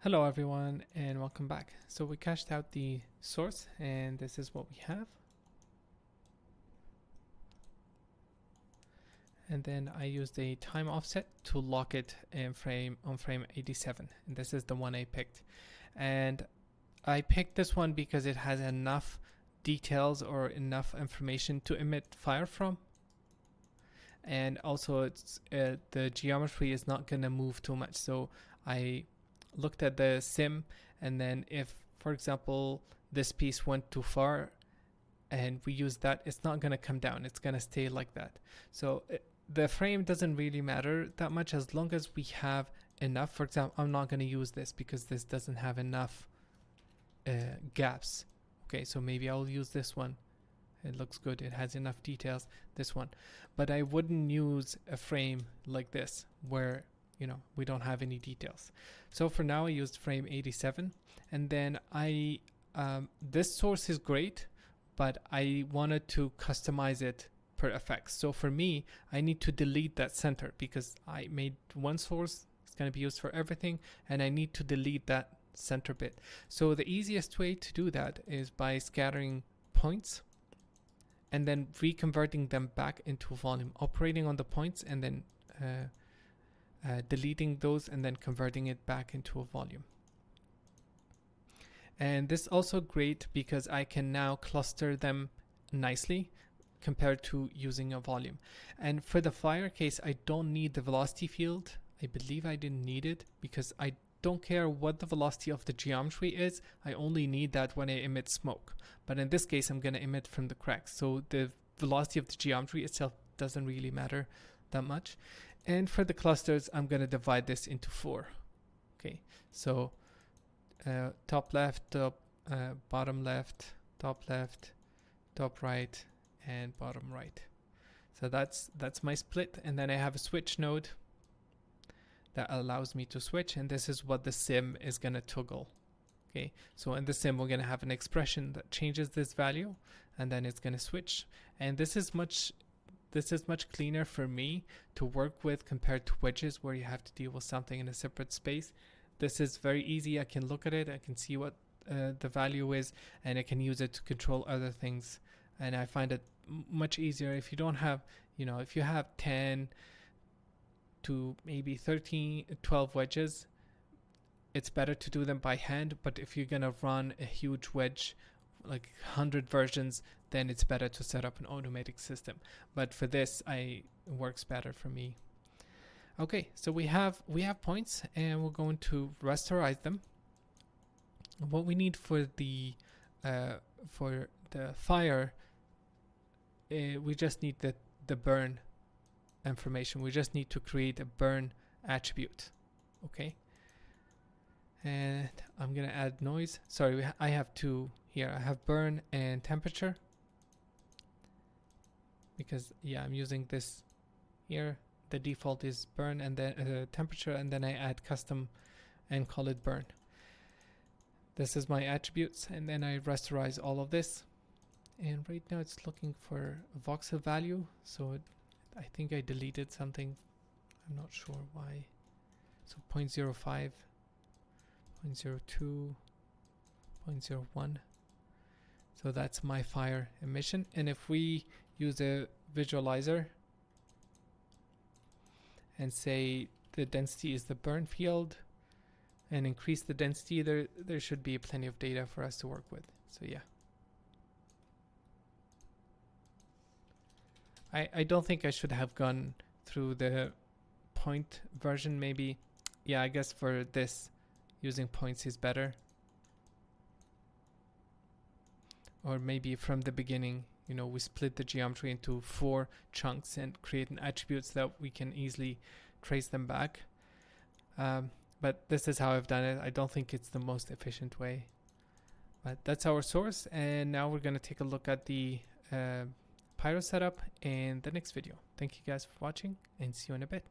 Hello everyone and welcome back. So we cached out the source and this is what we have. And then I used a time offset to lock it in frame 87. And this is the one I picked. And I picked this one because it has enough details or enough information to emit fire from. And also it's the geometry is not going to move too much. So I looked at the sim, and then if, for example, this piece went too far and we use that, it's not going to come down. It's going to stay like that. So the frame doesn't really matter that much as long as we have enough. For example, I'm not going to use this because this doesn't have enough gaps. Okay, so maybe I'll use this one. It looks good. It has enough details, this one. But I wouldn't use a frame like this where we don't have any details. So for now I used frame 87, and then this source is great, but I wanted to customize it per effects. So for me, I need to delete that center because I made one source. It's going to be used for everything, and I need to delete that center bit. So the easiest way to do that is by scattering points and then reconverting them back into volume, operating on the points and then deleting those and then converting it back into a volume. And this is also great because I can now cluster them nicely compared to using a volume. And for the fire case, I don't need the velocity field. I believe I didn't need it because I don't care what the velocity of the geometry is. I only need that when I emit smoke. But in this case, I'm going to emit from the cracks. So the velocity of the geometry itself doesn't really matter that much. And for the clusters, I'm going to divide this into 4. Okay, so top left, bottom left, top right, and bottom right. So that's my split. And then I have a switch node that allows me to switch. And this is what the sim is going to toggle. Okay, so in the sim, we're going to have an expression that changes this value, and then it's going to switch. And this is much cleaner for me to work with compared to wedges where you have to deal with something in a separate space. This is very easy. I can look at it. I can see what the value is, and I can use it to control other things. And I find it much easier if you don't have, if you have 10 to maybe 13, 12 wedges, it's better to do them by hand. But if you're going to run a huge wedge, like 100 versions, then it's better to set up an automatic system. But for this, it works better for me. Okay, so we have points, and we're going to rasterize them. What we need for the fire, we just need the burn information. We just need to create a burn attribute. Okay, and I'm gonna add noise. Sorry, I have two here. I have burn and temperature because I'm using this here. The default is burn and then temperature, and then I add custom and call it burn. This is my attributes, and then I rasterize all of this. And right now it's looking for a voxel value, so I think I deleted something. I'm not sure why. So 0.05, 0.02, 0.01. So that's my fire emission. And if we use a visualizer and say the density is the burn field and increase the density, there should be plenty of data for us to work with. So yeah. I don't think I should have gone through the point version. Maybe, I guess for this, using points is better. Or maybe from the beginning, we split the geometry into 4 chunks and create an attribute so that we can easily trace them back. But this is how I've done it. I don't think it's the most efficient way. But that's our source. And now we're going to take a look at the Pyro setup in the next video. Thank you guys for watching, and see you in a bit.